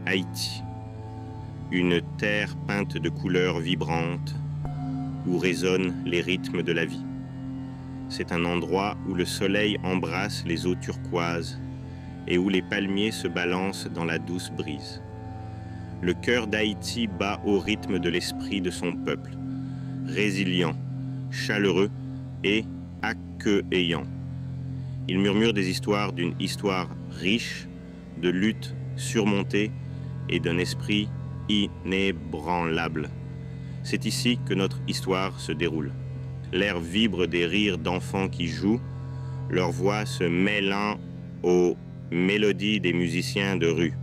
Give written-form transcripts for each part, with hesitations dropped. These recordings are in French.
Haïti, une terre peinte de couleurs vibrantes où résonnent les rythmes de la vie. C'est un endroit où le soleil embrasse les eaux turquoises et où les palmiers se balancent dans la douce brise. Le cœur d'Haïti bat au rythme de l'esprit de son peuple, résilient, chaleureux et accueillant. Il murmure des histoires d'une histoire riche, de luttes surmontées et d'un esprit inébranlable. C'est ici que notre histoire se déroule. L'air vibre des rires d'enfants qui jouent, leurs voix se mêlant aux mélodies des musiciens de rue.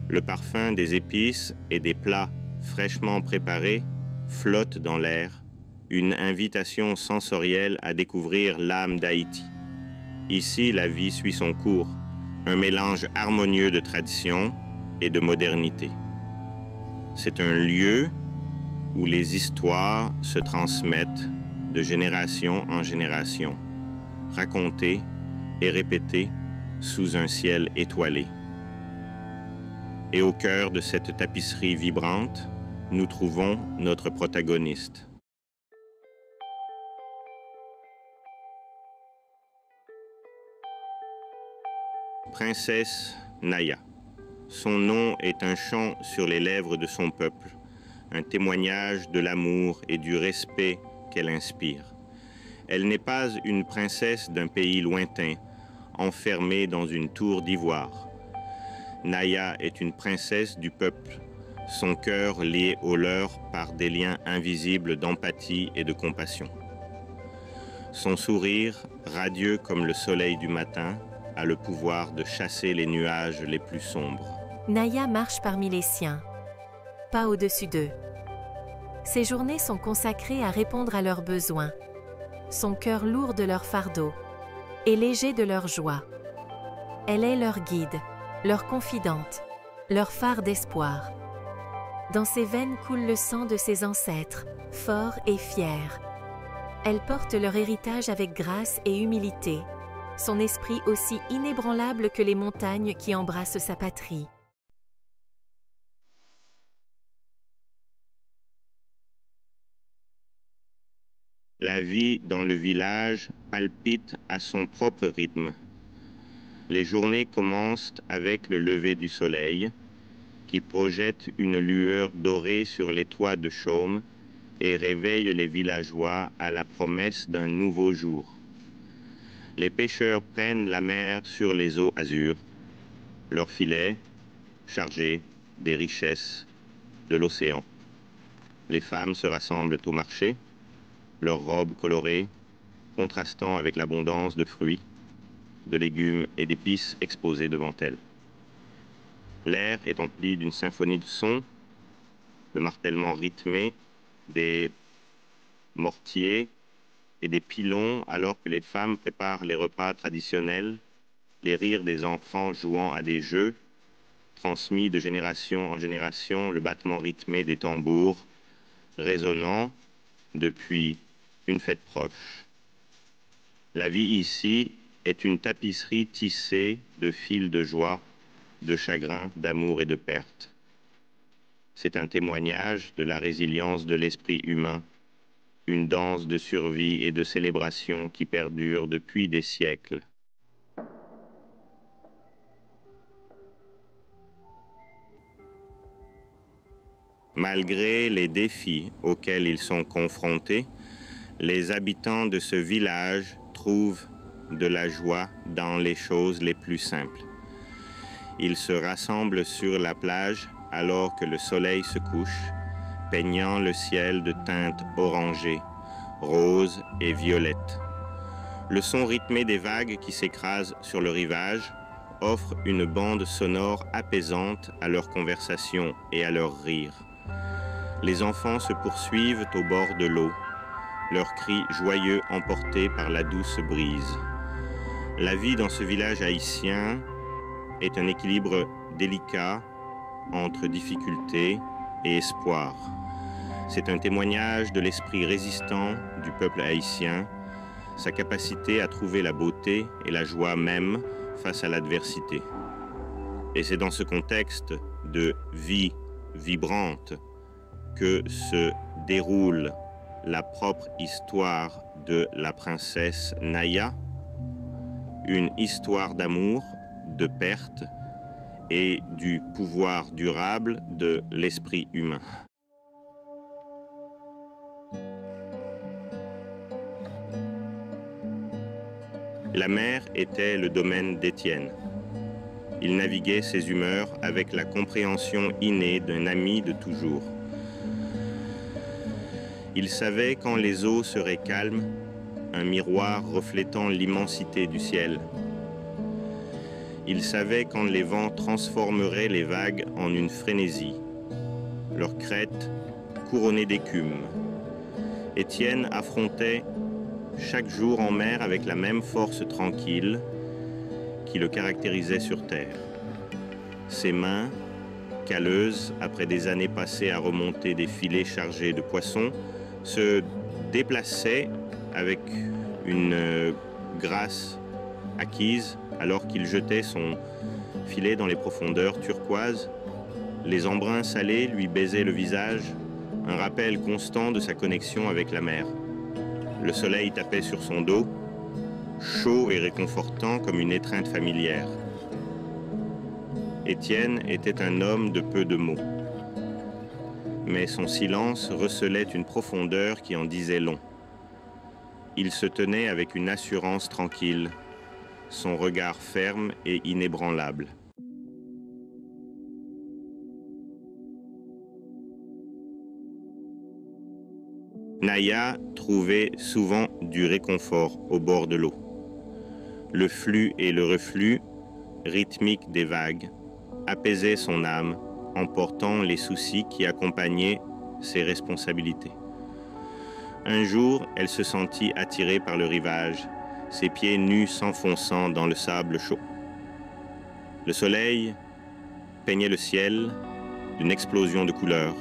Le parfum des épices et des plats fraîchement préparés flotte dans l'air, une invitation sensorielle à découvrir l'âme d'Haïti. Ici, la vie suit son cours, un mélange harmonieux de tradition et de modernité. C'est un lieu où les histoires se transmettent de génération en génération, racontées et répétées sous un ciel étoilé. Et au cœur de cette tapisserie vibrante, nous trouvons notre protagoniste. Princesse Naya. Son nom est un chant sur les lèvres de son peuple, un témoignage de l'amour et du respect qu'elle inspire. Elle n'est pas une princesse d'un pays lointain, enfermée dans une tour d'ivoire. Naya est une princesse du peuple, son cœur lié au leur par des liens invisibles d'empathie et de compassion. Son sourire, radieux comme le soleil du matin, a le pouvoir de chasser les nuages les plus sombres. Naya marche parmi les siens, pas au-dessus d'eux. Ses journées sont consacrées à répondre à leurs besoins, son cœur lourd de leur fardeau et léger de leur joie. Elle est leur guide, leur confidente, leur phare d'espoir. Dans ses veines coule le sang de ses ancêtres, forts et fiers. Elle porte leur héritage avec grâce et humilité, son esprit aussi inébranlable que les montagnes qui embrassent sa patrie. La vie dans le village palpite à son propre rythme. Les journées commencent avec le lever du soleil, qui projette une lueur dorée sur les toits de chaume et réveille les villageois à la promesse d'un nouveau jour. Les pêcheurs prennent la mer sur les eaux azur, leurs filets chargés des richesses de l'océan. Les femmes se rassemblent au marché, leurs robes colorées contrastant avec l'abondance de fruits, de légumes et d'épices exposés devant elles. L'air est empli d'une symphonie de sons, le martèlement rythmé des mortiers et des pilons alors que les femmes préparent les repas traditionnels, les rires des enfants jouant à des jeux, transmis de génération en génération, le battement rythmé des tambours, résonnant depuis une fête proche. La vie ici est une tapisserie tissée de fils de joie, de chagrin, d'amour et de perte. C'est un témoignage de la résilience de l'esprit humain, une danse de survie et de célébration qui perdure depuis des siècles. Malgré les défis auxquels ils sont confrontés, les habitants de ce village trouvent de la joie dans les choses les plus simples. Ils se rassemblent sur la plage alors que le soleil se couche, peignant le ciel de teintes orangées, roses et violettes. Le son rythmé des vagues qui s'écrasent sur le rivage offre une bande sonore apaisante à leur conversation et à leurs rires. Les enfants se poursuivent au bord de l'eau, leurs cris joyeux emportés par la douce brise. La vie dans ce village haïtien est un équilibre délicat entre difficulté et espoir. C'est un témoignage de l'esprit résistant du peuple haïtien, sa capacité à trouver la beauté et la joie même face à l'adversité. Et c'est dans ce contexte de vie vibrante que se déroule la propre histoire de la princesse Naya, une histoire d'amour, de perte et du pouvoir durable de l'esprit humain. La mer était le domaine d'Étienne. Il naviguait ses humeurs avec la compréhension innée d'un ami de toujours. Il savait quand les eaux seraient calmes, un miroir reflétant l'immensité du ciel. Il savait quand les vents transformeraient les vagues en une frénésie, leurs crêtes couronnées d'écume. Étienne affrontait chaque jour en mer avec la même force tranquille qui le caractérisait sur terre. Ses mains, calleuses après des années passées à remonter des filets chargés de poissons, se déplaçaient avec une grâce acquise alors qu'il jetait son filet dans les profondeurs turquoises. Les embruns salés lui baisaient le visage, un rappel constant de sa connexion avec la mer. Le soleil tapait sur son dos, chaud et réconfortant comme une étreinte familière. Étienne était un homme de peu de mots. Mais son silence recelait une profondeur qui en disait long. Il se tenait avec une assurance tranquille, son regard ferme et inébranlable. Naya trouvait souvent du réconfort au bord de l'eau. Le flux et le reflux, rythmiques des vagues, apaisaient son âme, emportant les soucis qui accompagnaient ses responsabilités. Un jour, elle se sentit attirée par le rivage, ses pieds nus s'enfonçant dans le sable chaud. Le soleil peignait le ciel d'une explosion de couleurs,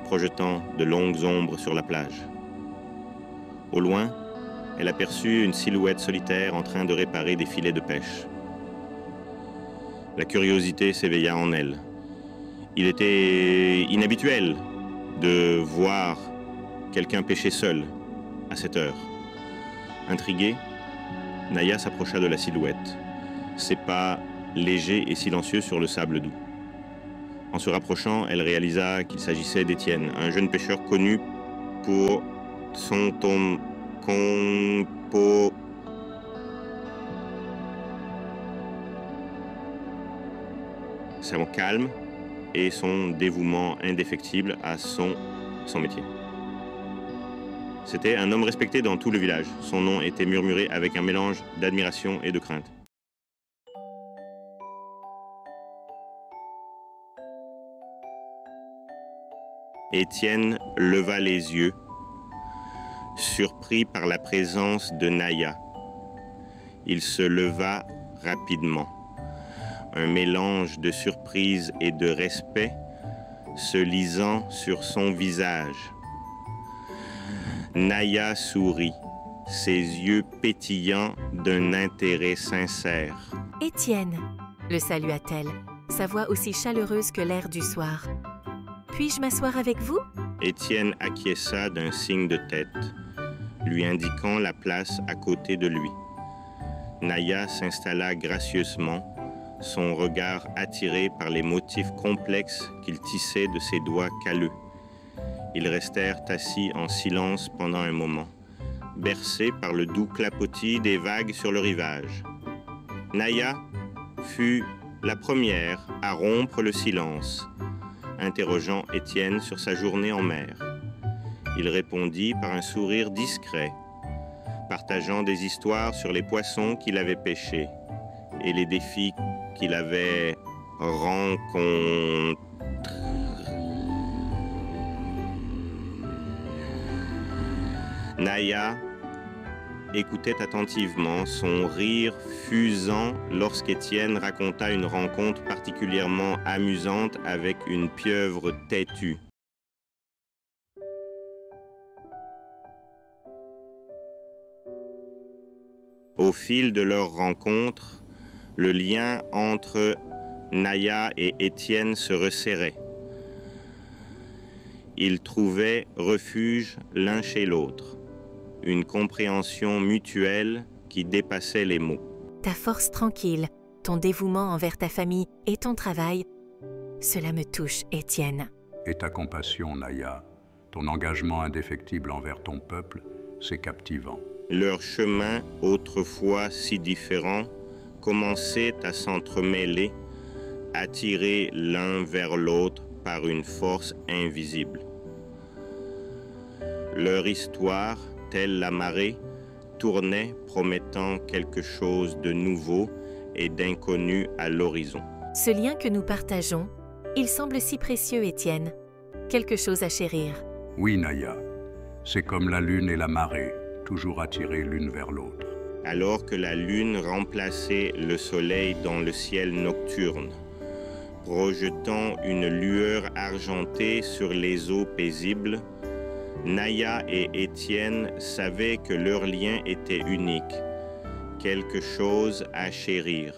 projetant de longues ombres sur la plage. Au loin, elle aperçut une silhouette solitaire en train de réparer des filets de pêche. La curiosité s'éveilla en elle. Il était inhabituel de voir quelqu'un pêcher seul à cette heure. Intriguée, Naya s'approcha de la silhouette, ses pas légers et silencieux sur le sable doux. En se rapprochant, elle réalisa qu'il s'agissait d'Étienne, un jeune pêcheur connu pour son compo. Son calme et son dévouement indéfectible à son métier. C'était un homme respecté dans tout le village. Son nom était murmuré avec un mélange d'admiration et de crainte. Étienne leva les yeux, surpris par la présence de Naya. Il se leva rapidement. Un mélange de surprise et de respect se lisant sur son visage. Naya sourit, ses yeux pétillants d'un intérêt sincère. « Étienne !» le salua-t-elle, sa voix aussi chaleureuse que l'air du soir. « Puis-je m'asseoir avec vous ?» Étienne acquiesça d'un signe de tête, lui indiquant la place à côté de lui. Naya s'installa gracieusement, son regard attiré par les motifs complexes qu'il tissait de ses doigts calleux. Ils restèrent assis en silence pendant un moment, bercés par le doux clapotis des vagues sur le rivage. Naya fut la première à rompre le silence, interrogeant Étienne sur sa journée en mer. Il répondit par un sourire discret, partageant des histoires sur les poissons qu'il avait pêchés et les défis qu'il avait rencontrés. Naya écoutait attentivement, son rire fusant lorsqu'Étienne raconta une rencontre particulièrement amusante avec une pieuvre têtue. Au fil de leur rencontre, le lien entre Naya et Étienne se resserraient. Ils trouvaient refuge l'un chez l'autre, une compréhension mutuelle qui dépassait les mots. Ta force tranquille, ton dévouement envers ta famille et ton travail, cela me touche, Étienne. Et ta compassion, Naya, ton engagement indéfectible envers ton peuple, c'est captivant. Leurs chemins, autrefois si différents, commençaient à s'entremêler, attirés l'un vers l'autre par une force invisible. Leur histoire, telle la marée, tournait promettant quelque chose de nouveau et d'inconnu à l'horizon. Ce lien que nous partageons, il semble si précieux, Étienne. Quelque chose à chérir. Oui, Naya, c'est comme la lune et la marée, toujours attirées l'une vers l'autre. Alors que la lune remplaçait le soleil dans le ciel nocturne, projetant une lueur argentée sur les eaux paisibles, Naya et Étienne savaient que leur lien était unique, quelque chose à chérir.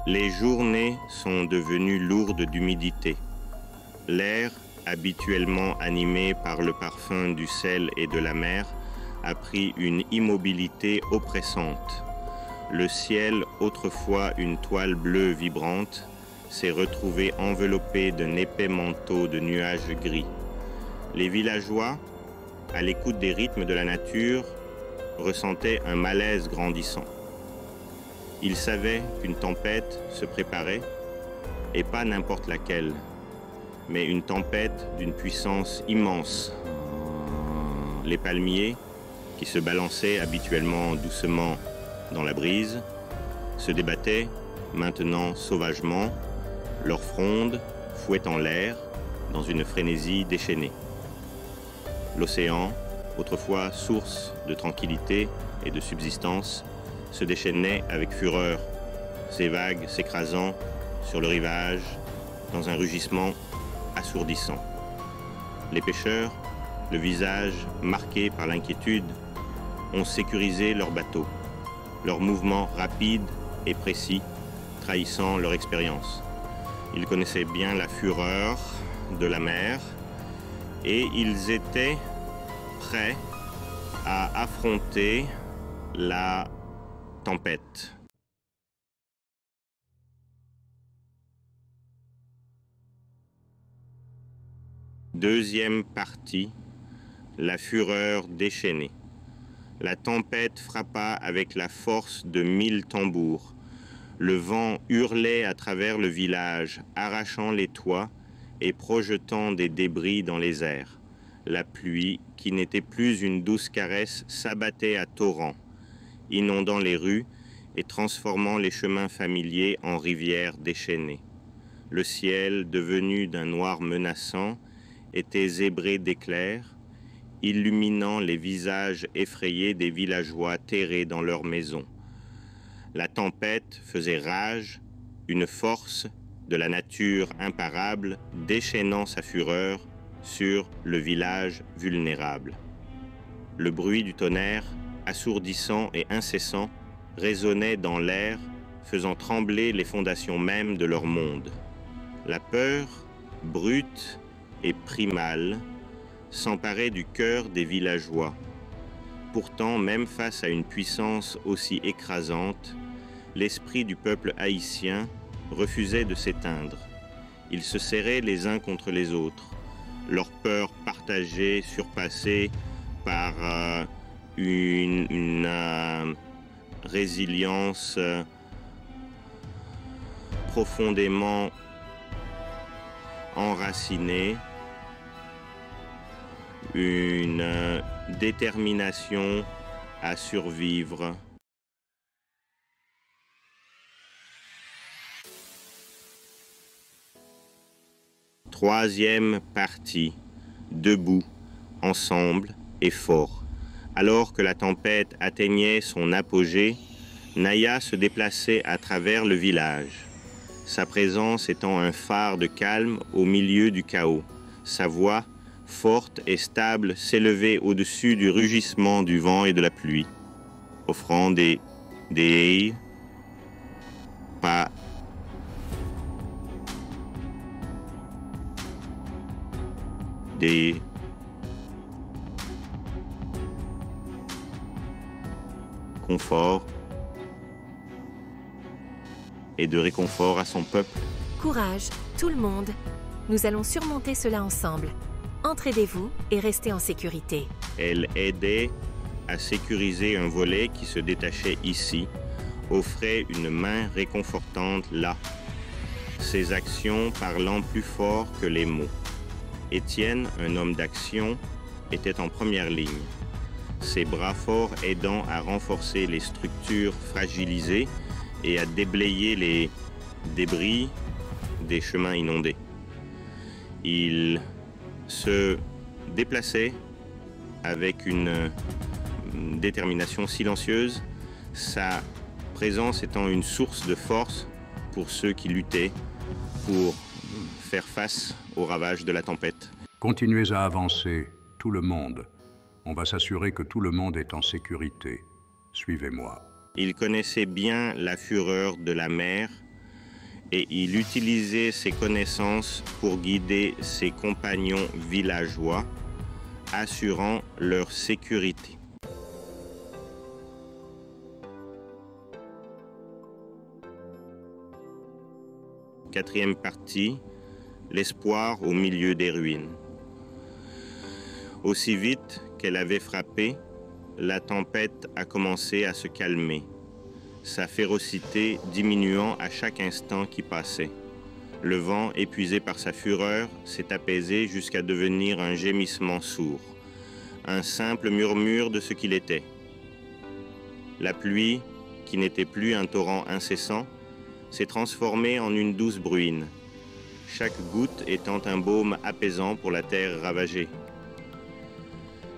Les journées sont devenues lourdes d'humidité. L'air, habituellement animé par le parfum du sel et de la mer, a pris une immobilité oppressante. Le ciel, autrefois une toile bleue vibrante, s'est retrouvé enveloppé d'un épais manteau de nuages gris. Les villageois, à l'écoute des rythmes de la nature, ressentaient un malaise grandissant. Ils savaient qu'une tempête se préparait, et pas n'importe laquelle, mais une tempête d'une puissance immense. Les palmiers, qui se balançaient habituellement doucement dans la brise, se débattaient maintenant sauvagement, leurs frondes fouettant l'air dans une frénésie déchaînée. L'océan, autrefois source de tranquillité et de subsistance, se déchaînait avec fureur, ses vagues s'écrasant sur le rivage dans un rugissement assourdissant. Les pêcheurs, le visage marqué par l'inquiétude, ont sécurisé leurs bateaux, leurs mouvements rapides et précis, trahissant leur expérience. Ils connaissaient bien la fureur de la mer et ils étaient prêts à affronter la tempête. Deuxième partie, la fureur déchaînée. La tempête frappa avec la force de 1000 tambours. Le vent hurlait à travers le village, arrachant les toits et projetant des débris dans les airs. La pluie, qui n'était plus une douce caresse, s'abattait à torrents, inondant les rues et transformant les chemins familiers en rivières déchaînées. Le ciel, devenu d'un noir menaçant, était zébré d'éclairs, illuminant les visages effrayés des villageois terrés dans leurs maisons. La tempête faisait rage, une force de la nature imparable déchaînant sa fureur sur le village vulnérable. Le bruit du tonnerre, assourdissant et incessant, résonnait dans l'air, faisant trembler les fondations mêmes de leur monde. La peur, brute et primale, s'emparait du cœur des villageois. Pourtant, même face à une puissance aussi écrasante, l'esprit du peuple haïtien refusait de s'éteindre. Ils se serraient les uns contre les autres, leur peur partagée, surpassée par une résilience profondément enracinée, une détermination à survivre. Troisième partie, debout, ensemble et fort. Alors que la tempête atteignait son apogée, Naya se déplaçait à travers le village, sa présence étant un phare de calme au milieu du chaos, sa voix forte et stable, s'élevait au-dessus du rugissement du vent et de la pluie, offrant des pas des confort et de réconfort à son peuple. Courage, tout le monde. Nous allons surmonter cela ensemble. Entraidez-vous et restez en sécurité. Elle aidait à sécuriser un volet qui se détachait ici, offrait une main réconfortante là. Ses actions parlant plus fort que les mots. Étienne, un homme d'action, était en première ligne. Ses bras forts aidant à renforcer les structures fragilisées et à déblayer les débris des chemins inondés. Il se déplaçait avec une détermination silencieuse, sa présence étant une source de force pour ceux qui luttaient pour faire face aux ravages de la tempête. Continuez à avancer, tout le monde. On va s'assurer que tout le monde est en sécurité. Suivez-moi. Il connaissait bien la fureur de la mer et il utilisait ses connaissances pour guider ses compagnons villageois, assurant leur sécurité. Quatrième partie, l'espoir au milieu des ruines. Aussi vite qu'elle avait frappé, la tempête a commencé à se calmer, sa férocité diminuant à chaque instant qui passait. Le vent, épuisé par sa fureur, s'est apaisé jusqu'à devenir un gémissement sourd, un simple murmure de ce qu'il était. La pluie, qui n'était plus un torrent incessant, s'est transformée en une douce bruine, chaque goutte étant un baume apaisant pour la terre ravagée.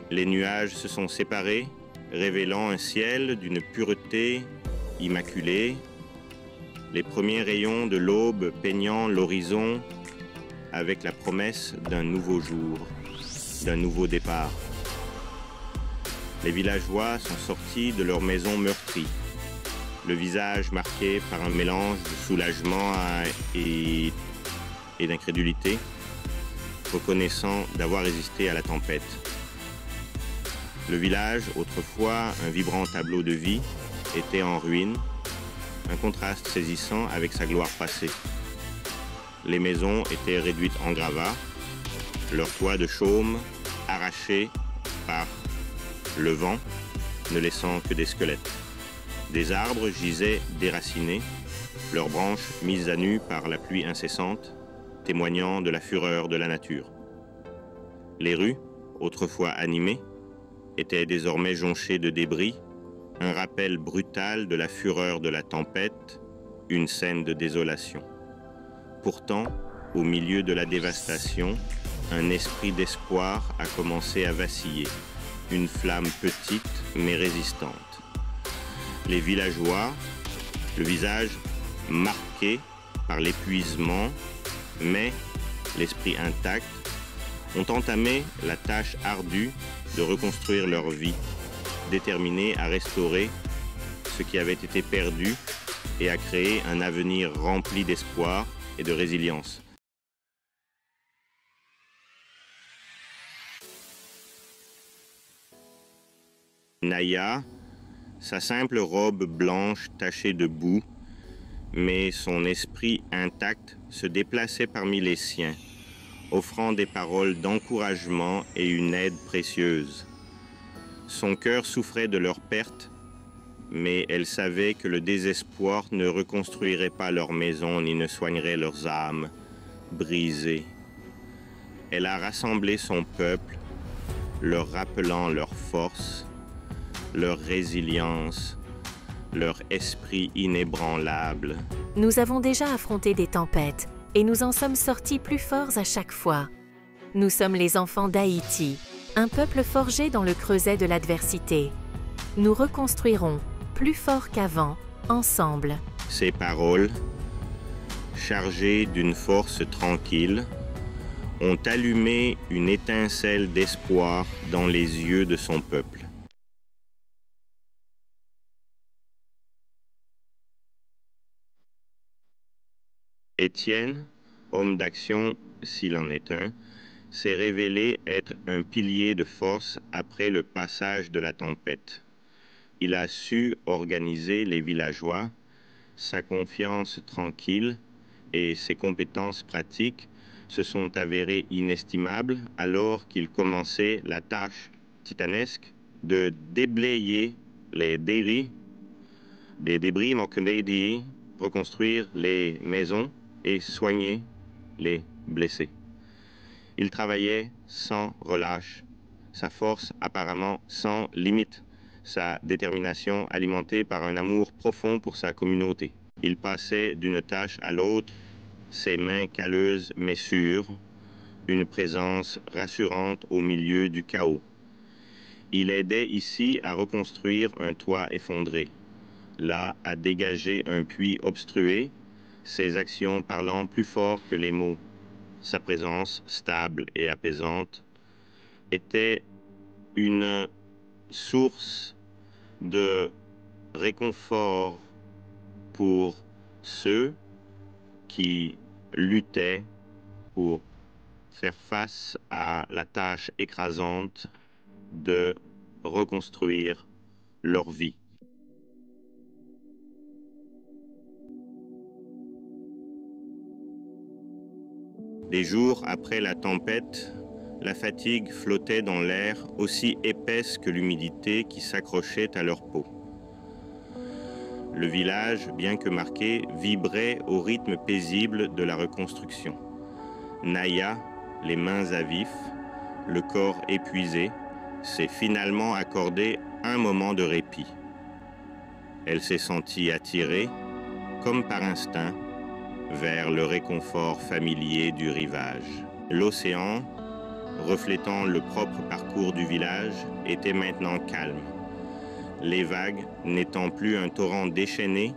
Les nuages se sont séparés, révélant un ciel d'une pureté immaculée, les premiers rayons de l'aube peignant l'horizon avec la promesse d'un nouveau jour, d'un nouveau départ. Les villageois sont sortis de leurs maisons meurtries, le visage marqué par un mélange de soulagement et d'incrédulité, reconnaissant d'avoir résisté à la tempête. Le village, autrefois un vibrant tableau de vie, était en ruine, un contraste saisissant avec sa gloire passée. Les maisons étaient réduites en gravats, leurs toits de chaume arrachés par le vent, ne laissant que des squelettes. Des arbres gisaient déracinés, leurs branches mises à nu par la pluie incessante, témoignant de la fureur de la nature. Les rues, autrefois animées, étaient désormais jonchées de débris, un rappel brutal de la fureur de la tempête, une scène de désolation. Pourtant, au milieu de la dévastation, un esprit d'espoir a commencé à vaciller, une flamme petite mais résistante. Les villageois, le visage marqué par l'épuisement, mais l'esprit intact, ont entamé la tâche ardue de reconstruire leur vie, déterminés à restaurer ce qui avait été perdu et à créer un avenir rempli d'espoir et de résilience. Naya, sa simple robe blanche tachée de boue, mais son esprit intact se déplaçait parmi les siens, offrant des paroles d'encouragement et une aide précieuse. Son cœur souffrait de leur perte, mais elle savait que le désespoir ne reconstruirait pas leur maison ni ne soignerait leurs âmes brisées. Elle a rassemblé son peuple, leur rappelant leur force, leur résilience, leur esprit inébranlable. Nous avons déjà affronté des tempêtes et nous en sommes sortis plus forts à chaque fois. Nous sommes les enfants d'Haïti, un peuple forgé dans le creuset de l'adversité. Nous reconstruirons, plus fort qu'avant, ensemble. Ces paroles, chargées d'une force tranquille, ont allumé une étincelle d'espoir dans les yeux de son peuple. Étienne, homme d'action s'il en est un, s'est révélé être un pilier de force après le passage de la tempête. Il a su organiser les villageois, sa confiance tranquille et ses compétences pratiques se sont avérées inestimables alors qu'il commençait la tâche titanesque de déblayer les débris, reconstruire les maisons et soigner les blessés. Il travaillait sans relâche, sa force apparemment sans limite, sa détermination alimentée par un amour profond pour sa communauté. Il passait d'une tâche à l'autre, ses mains calleuses mais sûres, une présence rassurante au milieu du chaos. Il aidait ici à reconstruire un toit effondré, là à dégager un puits obstrué, ses actions parlant plus fort que les mots. Sa présence stable et apaisante était une source de réconfort pour ceux qui luttaient pour faire face à la tâche écrasante de reconstruire leur vie. Des jours après la tempête, la fatigue flottait dans l'air aussi épaisse que l'humidité qui s'accrochait à leur peau. Le village, bien que marqué, vibrait au rythme paisible de la reconstruction. Naya, les mains à vif, le corps épuisé, s'est finalement accordé un moment de répit. Elle s'est sentie attirée, comme par instinct, vers le réconfort familier du rivage. L'océan, reflétant le propre parcours du village, était maintenant calme. Les vagues, n'étant plus un torrent déchaîné,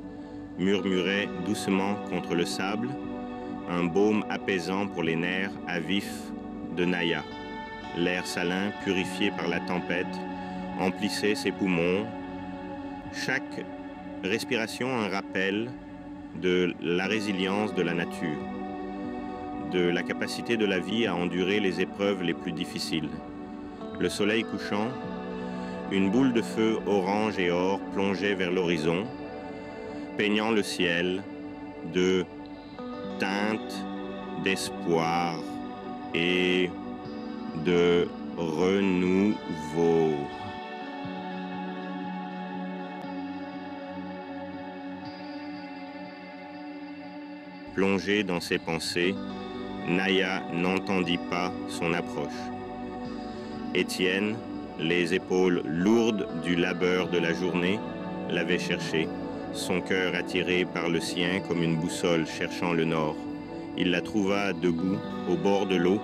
murmuraient doucement contre le sable, un baume apaisant pour les nerfs à vif de Naya. L'air salin, purifié par la tempête, emplissait ses poumons. Chaque respiration un rappel de la résilience de la nature, de la capacité de la vie à endurer les épreuves les plus difficiles. Le soleil couchant, une boule de feu orange et or plongeait vers l'horizon, peignant le ciel de teintes d'espoir et de renouveau. Plongée dans ses pensées, Naya n'entendit pas son approche. Étienne, les épaules lourdes du labeur de la journée, l'avait cherché, son cœur attiré par le sien comme une boussole cherchant le nord. Il la trouva debout, au bord de l'eau,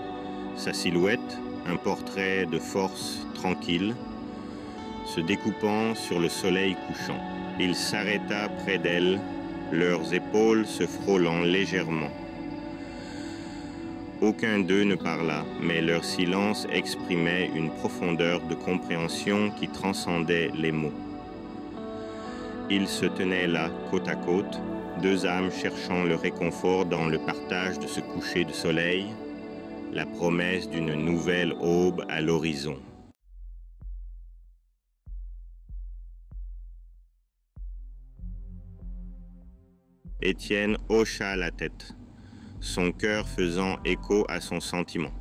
sa silhouette, un portrait de force tranquille, se découpant sur le soleil couchant. Il s'arrêta près d'elle, leurs épaules se frôlant légèrement. Aucun d'eux ne parla, mais leur silence exprimait une profondeur de compréhension qui transcendait les mots. Ils se tenaient là, côte à côte, deux âmes cherchant le réconfort dans le partage de ce coucher de soleil, la promesse d'une nouvelle aube à l'horizon. Étienne hocha la tête, son cœur faisant écho à son sentiment.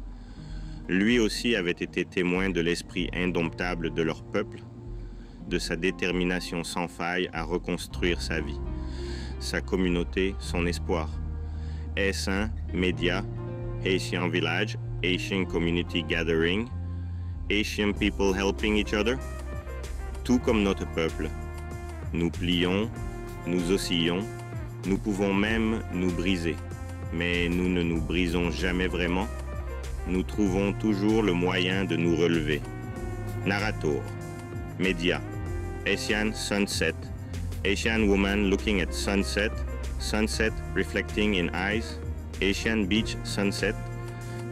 Lui aussi avait été témoin de l'esprit indomptable de leur peuple, de sa détermination sans faille à reconstruire sa vie, sa communauté, son espoir. Est-ce un média, Haitian Village, Haitian Community Gathering, Haitian people helping each other? Tout comme notre peuple, nous plions, nous oscillons, nous pouvons même nous briser, mais nous ne nous brisons jamais vraiment. Nous trouvons toujours le moyen de nous relever. Narrator, Média, Haitian Sunset, Haitian woman looking at sunset, sunset reflecting in eyes, Haitian beach sunset,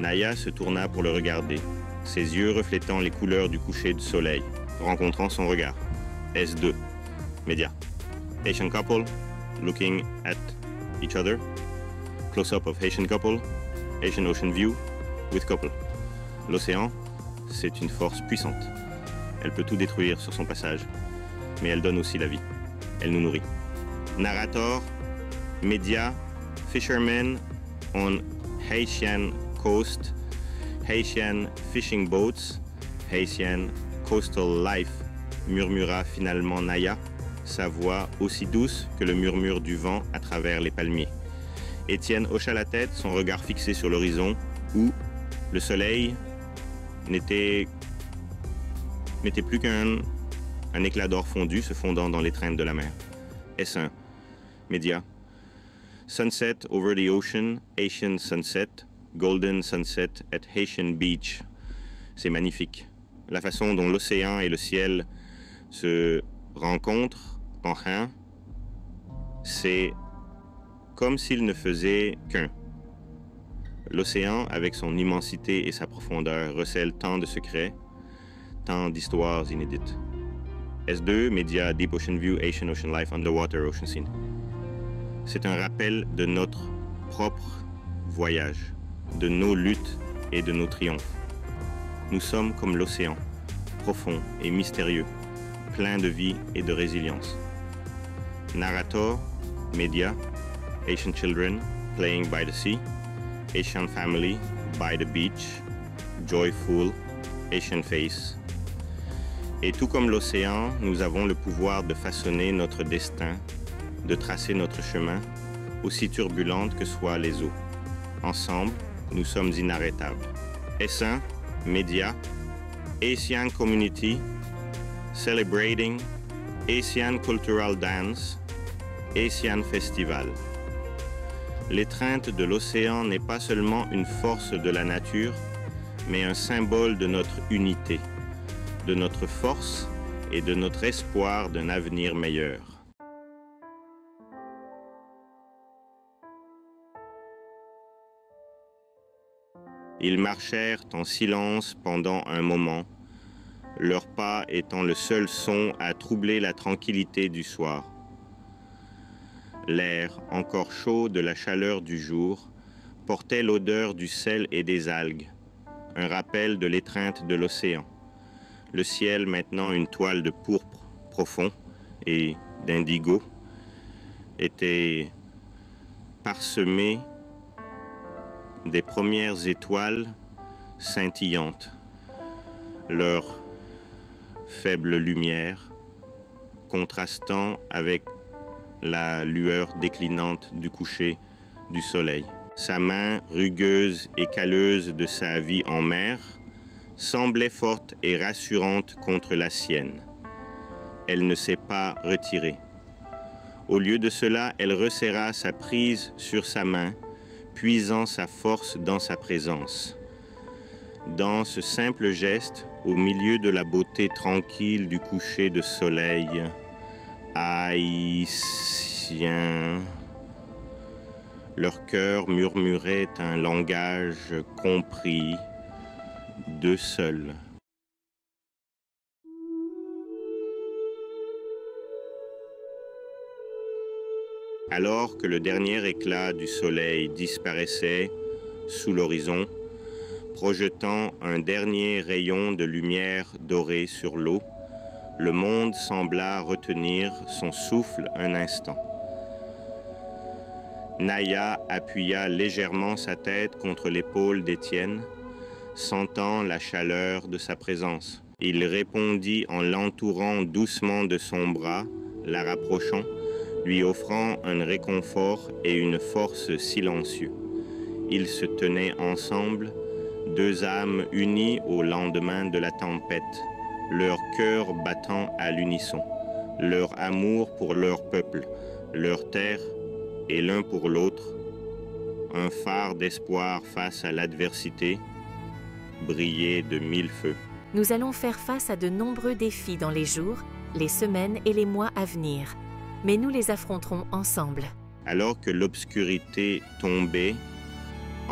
Naya se tourna pour le regarder, ses yeux reflétant les couleurs du coucher du soleil, rencontrant son regard. S2. Média. Haitian couple, looking at each other. Close-up of Haitian couple, Haitian ocean view, with couple. L'océan, c'est une force puissante. Elle peut tout détruire sur son passage, mais elle donne aussi la vie. Elle nous nourrit. Narrator, média, fishermen on Haitian coast, Haitian fishing boats, Haitian coastal life, murmura finalement Naya, sa voix aussi douce que le murmure du vent à travers les palmiers. Étienne hocha la tête, son regard fixé sur l'horizon, où le soleil n'était plus qu'un éclat d'or fondu se fondant dans l'étreinte de la mer. S1. Média. Sunset over the ocean, Haitian sunset, golden sunset at Haitian beach. C'est magnifique. La façon dont l'océan et le ciel se rencontrent en un, c'est comme s'ils ne faisaient qu'un. L'océan, avec son immensité et sa profondeur, recèle tant de secrets, tant d'histoires inédites. S2, Média Deep Ocean View, Haitian Ocean Life, Underwater Ocean Scene. C'est un rappel de notre propre voyage, de nos luttes et de nos triomphes. Nous sommes comme l'océan, profond et mystérieux, plein de vie et de résilience. Narrator, Média, Haitian children playing by the sea, Haitian family by the beach, joyful, Haitian face. Et tout comme l'océan, nous avons le pouvoir de façonner notre destin, de tracer notre chemin, aussi turbulentes que soient les eaux. Ensemble, nous sommes inarrêtables. S1, Média, Haitian Community, Celebrating, Haitian Cultural Dance, Haitian Festival. L'étreinte de l'océan n'est pas seulement une force de la nature, mais un symbole de notre unité, de notre force et de notre espoir d'un avenir meilleur. Ils marchèrent en silence pendant un moment, leurs pas étant le seul son à troubler la tranquillité du soir. L'air, encore chaud de la chaleur du jour, portait l'odeur du sel et des algues, un rappel de l'étreinte de l'océan. Le ciel, maintenant une toile de pourpre profond et d'indigo, était parsemé des premières étoiles scintillantes, leur faible lumière contrastant avec la lueur déclinante du coucher du soleil. Sa main rugueuse et calleuse de sa vie en mer semblait forte et rassurante contre la sienne. Elle ne s'est pas retirée. Au lieu de cela, elle resserra sa prise sur sa main, puisant sa force dans sa présence. Dans ce simple geste, au milieu de la beauté tranquille du coucher de soleil, haïtiens, leur cœur murmurait un langage compris d'eux seuls. Alors que le dernier éclat du soleil disparaissait sous l'horizon, projetant un dernier rayon de lumière dorée sur l'eau, le monde sembla retenir son souffle un instant. Naya appuya légèrement sa tête contre l'épaule d'Étienne, sentant la chaleur de sa présence. Il répondit en l'entourant doucement de son bras, la rapprochant, lui offrant un réconfort et une force silencieux. Ils se tenaient ensemble, deux âmes unies au lendemain de la tempête, leur cœur battant à l'unisson, leur amour pour leur peuple, leur terre et l'un pour l'autre, un phare d'espoir face à l'adversité, brillait de mille feux. Nous allons faire face à de nombreux défis dans les jours, les semaines et les mois à venir, mais nous les affronterons ensemble. Alors que l'obscurité tombait,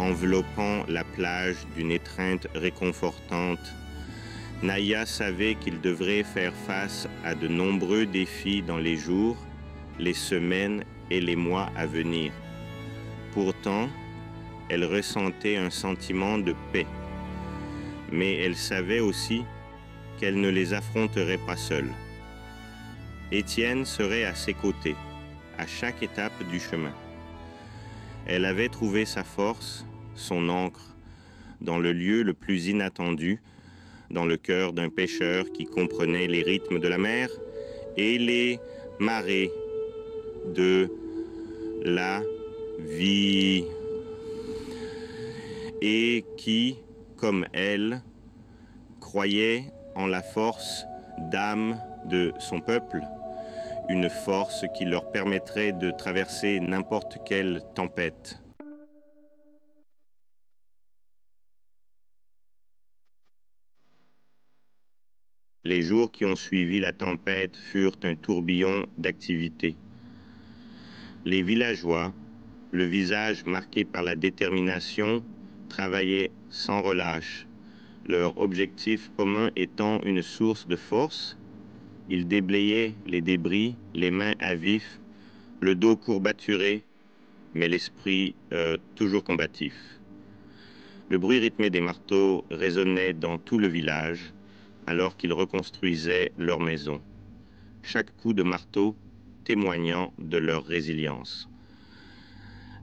enveloppant la plage d'une étreinte réconfortante, Naya savait qu'il devrait faire face à de nombreux défis dans les jours, les semaines et les mois à venir. Pourtant, elle ressentait un sentiment de paix. Mais elle savait aussi qu'elle ne les affronterait pas seule. Étienne serait à ses côtés, à chaque étape du chemin. Elle avait trouvé sa force, son ancre, dans le lieu le plus inattendu, dans le cœur d'un pêcheur qui comprenait les rythmes de la mer et les marées de la vie, et qui, comme elle, croyait en la force d'âme de son peuple, une force qui leur permettrait de traverser n'importe quelle tempête. Les jours qui ont suivi la tempête furent un tourbillon d'activités. Les villageois, le visage marqué par la détermination, travaillaient sans relâche, leur objectif commun étant une source de force. Ils déblayaient les débris, les mains à vif, le dos courbaturé, mais l'esprit toujours combatif. Le bruit rythmé des marteaux résonnait dans tout le village alors qu'ils reconstruisaient leur maison. Chaque coup de marteau témoignant de leur résilience.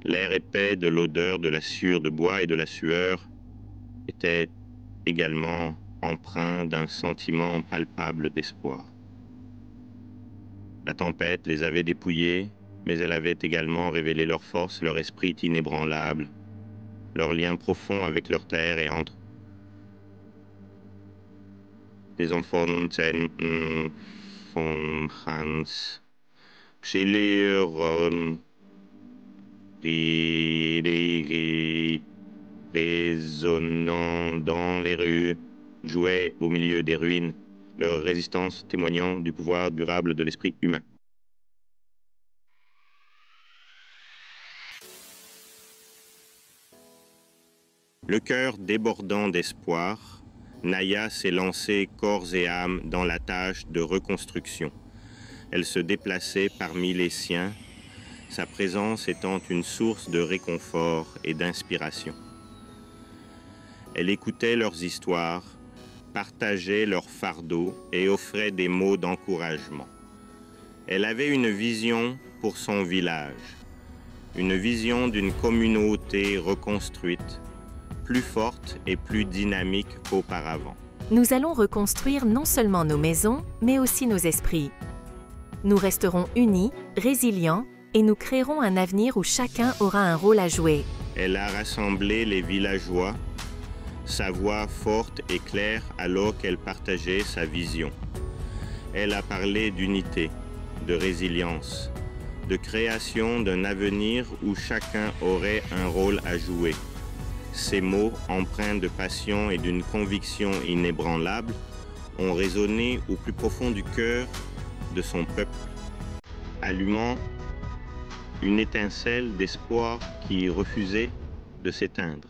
L'air épais de l'odeur de la sciure de bois et de la sueur était également empreint d'un sentiment palpable d'espoir. La tempête les avait dépouillés, mais elle avait également révélé leur force, leur esprit inébranlable, leur lien profond avec leur terre et entre les enfants von Hans, chez les résonnant dans les rues, jouaient au milieu des ruines, leur résistance témoignant du pouvoir durable de l'esprit humain. Le cœur débordant d'espoir, Naya s'est lancée corps et âme dans la tâche de reconstruction. Elle se déplaçait parmi les siens, sa présence étant une source de réconfort et d'inspiration. Elle écoutait leurs histoires, partageait leurs fardeaux et offrait des mots d'encouragement. Elle avait une vision pour son village, une vision d'une communauté reconstruite, plus forte et plus dynamique qu'auparavant. Nous allons reconstruire non seulement nos maisons, mais aussi nos esprits. Nous resterons unis, résilients, et nous créerons un avenir où chacun aura un rôle à jouer. Elle a rassemblé les villageois, sa voix forte et claire alors qu'elle partageait sa vision. Elle a parlé d'unité, de résilience, de création d'un avenir où chacun aurait un rôle à jouer. Ces mots, empreints de passion et d'une conviction inébranlable, ont résonné au plus profond du cœur de son peuple, allumant une étincelle d'espoir qui refusait de s'éteindre.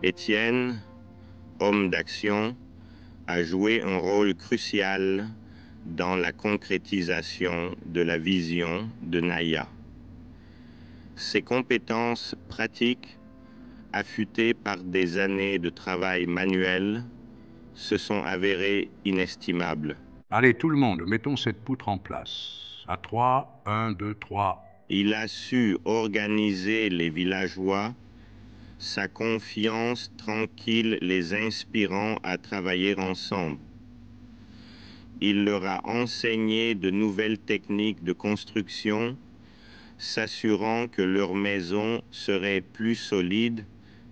Étienne, homme d'action, a joué un rôle crucial dans la concrétisation de la vision de Naya. Ses compétences pratiques, affûtées par des années de travail manuel, se sont avérées inestimables. Allez, tout le monde, mettons cette poutre en place. À 3, 1, 2, 3. Il a su organiser les villageois, sa confiance tranquille les inspirant à travailler ensemble. Il leur a enseigné de nouvelles techniques de construction, s'assurant que leur maison serait plus solide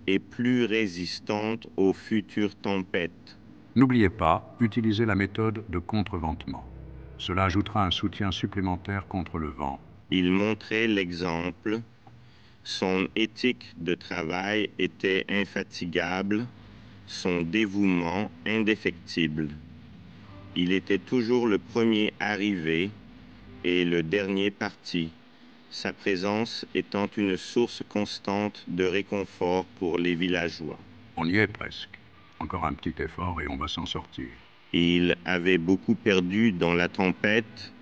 et plus résistante aux futures tempêtes. N'oubliez pas, utilisez la méthode de contreventement. Cela ajoutera un soutien supplémentaire contre le vent. Il montrait l'exemple. Son éthique de travail était infatigable, son dévouement indéfectible. Il était toujours le premier arrivé, et le dernier parti, sa présence étant une source constante de réconfort pour les villageois. On y est presque. Encore un petit effort et on va s'en sortir. Il avait beaucoup perdu dans la tempête,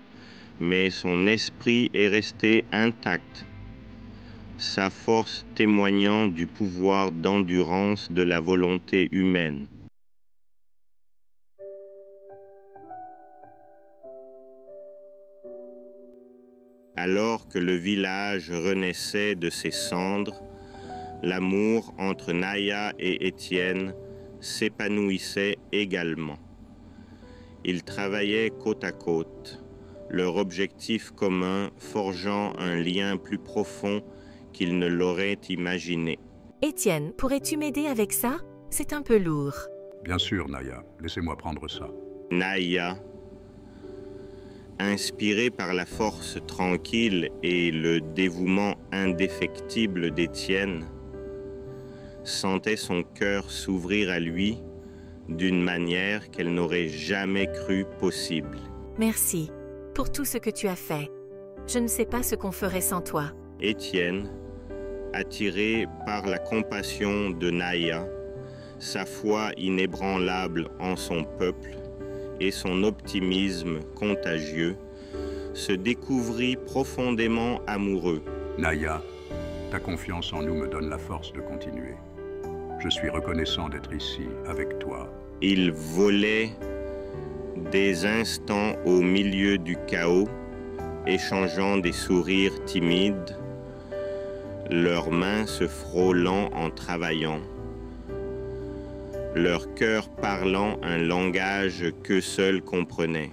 mais son esprit est resté intact, sa force témoignant du pouvoir d'endurance de la volonté humaine. Alors que le village renaissait de ses cendres, l'amour entre Naya et Étienne s'épanouissait également. Ils travaillaient côte à côte, leur objectif commun forgeant un lien plus profond qu'ils ne l'auraient imaginé. Étienne, pourrais-tu m'aider avec ça? C'est un peu lourd. Bien sûr, Naya. Laissez-moi prendre ça. Naya, inspirée par la force tranquille et le dévouement indéfectible d'Étienne, sentait son cœur s'ouvrir à lui d'une manière qu'elle n'aurait jamais cru possible. Merci pour tout ce que tu as fait. Je ne sais pas ce qu'on ferait sans toi. Étienne, attiré par la compassion de Naya, sa foi inébranlable en son peuple et son optimisme contagieux, se découvrit profondément amoureux. Naya, ta confiance en nous me donne la force de continuer. Je suis reconnaissant d'être ici, avec toi. Ils volaient des instants au milieu du chaos, échangeant des sourires timides, leurs mains se frôlant en travaillant, leur cœur parlant un langage qu'eux seuls comprenaient.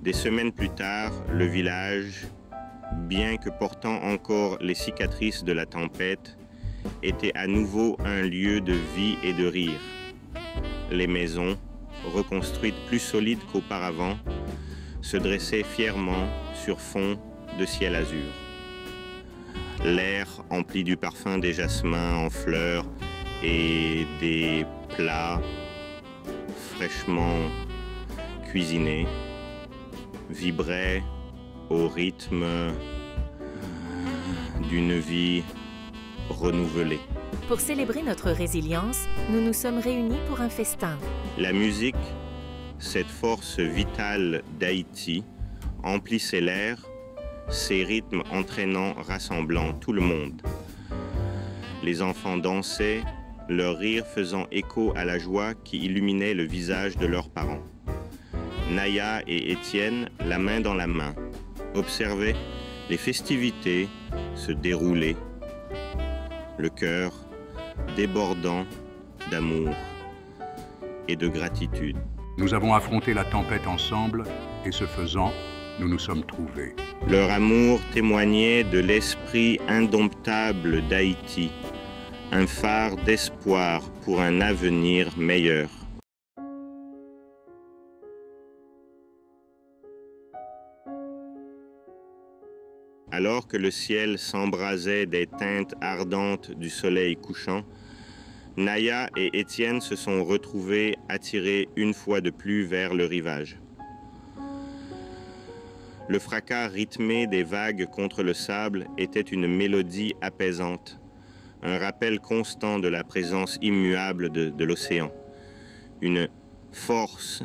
Des semaines plus tard, le village, bien que portant encore les cicatrices de la tempête, était à nouveau un lieu de vie et de rire. Les maisons, reconstruites plus solides qu'auparavant, se dressaient fièrement sur fond de ciel azur. L'air empli du parfum des jasmins en fleurs et des plats fraîchement cuisinés vibrait au rythme d'une vie renouvelée. Pour célébrer notre résilience, nous nous sommes réunis pour un festin. La musique, cette force vitale d'Haïti, emplissait l'air, ses rythmes entraînants, rassemblant tout le monde. Les enfants dansaient, leur rire faisant écho à la joie qui illuminait le visage de leurs parents. Naya et Étienne, la main dans la main, observaient les festivités se dérouler, le cœur débordant d'amour et de gratitude. Nous avons affronté la tempête ensemble et ce faisant, nous nous sommes trouvés. Leur amour témoignait de l'esprit indomptable d'Haïti, un phare d'espoir pour un avenir meilleur. Alors que le ciel s'embrasait des teintes ardentes du soleil couchant, Naya et Étienne se sont retrouvés attirés une fois de plus vers le rivage. Le fracas rythmé des vagues contre le sable était une mélodie apaisante, un rappel constant de la présence immuable de l'océan, une force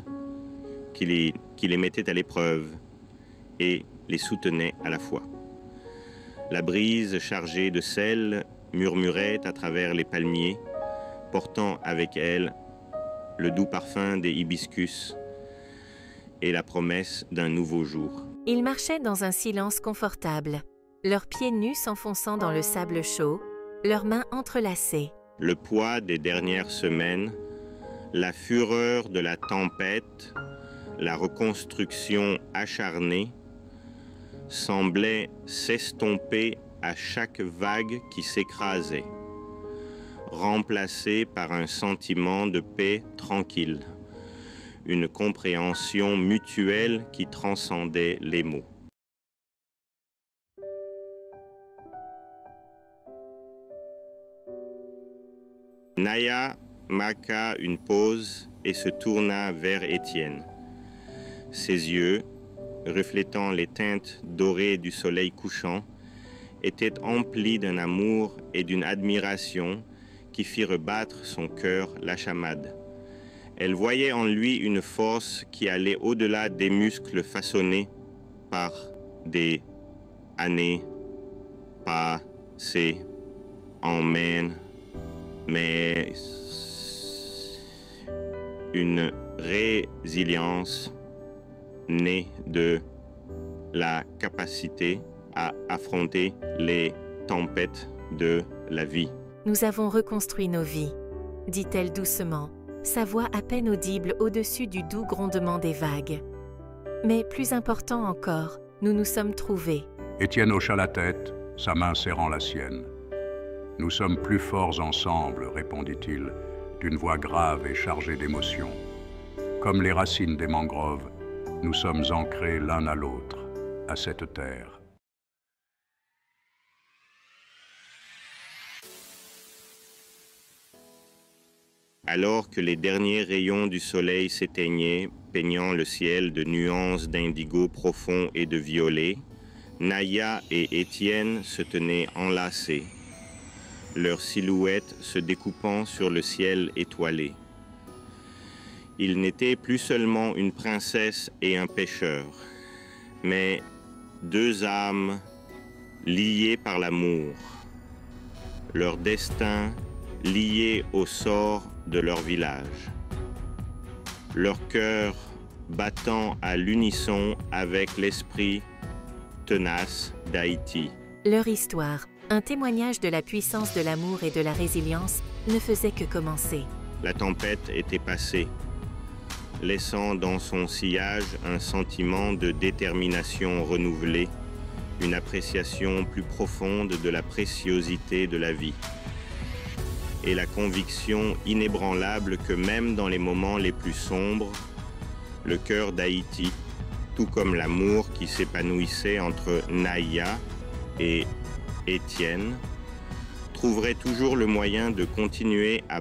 qui les mettait à l'épreuve et les soutenait à la fois. La brise chargée de sel murmurait à travers les palmiers, portant avec elle le doux parfum des hibiscus et la promesse d'un nouveau jour. Ils marchaient dans un silence confortable, leurs pieds nus s'enfonçant dans le sable chaud, leurs mains entrelacées. Le poids des dernières semaines, la fureur de la tempête, la reconstruction acharnée, semblait s'estomper à chaque vague qui s'écrasait, remplacée par un sentiment de paix tranquille, une compréhension mutuelle qui transcendait les mots. Naya marqua une pause et se tourna vers Étienne. Ses yeux, reflétant les teintes dorées du soleil couchant, étaient emplis d'un amour et d'une admiration qui firent battre son cœur la chamade. Elle voyait en lui une force qui allait au-delà des muscles façonnés par des années passées en main, mais une résilience née de la capacité à affronter les tempêtes de la vie. Nous avons reconstruit nos vies, dit-elle doucement, sa voix à peine audible au-dessus du doux grondement des vagues. Mais plus important encore, nous nous sommes trouvés. Étienne hocha la tête, sa main serrant la sienne. « Nous sommes plus forts ensemble, répondit-il, d'une voix grave et chargée d'émotion. Comme les racines des mangroves, nous sommes ancrés l'un à l'autre, à cette terre. » Alors que les derniers rayons du soleil s'éteignaient, peignant le ciel de nuances d'indigo profond et de violet, Naïa et Étienne se tenaient enlacés, leurs silhouettes se découpant sur le ciel étoilé. Ils n'étaient plus seulement une princesse et un pêcheur, mais deux âmes liées par l'amour, leur destin lié au sort de leur village, leur cœur battant à l'unisson avec l'esprit tenace d'Haïti. Leur histoire, un témoignage de la puissance de l'amour et de la résilience, ne faisait que commencer. La tempête était passée, laissant dans son sillage un sentiment de détermination renouvelée, une appréciation plus profonde de la préciosité de la vie, et la conviction inébranlable que même dans les moments les plus sombres, le cœur d'Haïti, tout comme l'amour qui s'épanouissait entre Naïa et Étienne, trouverait toujours le moyen de continuer à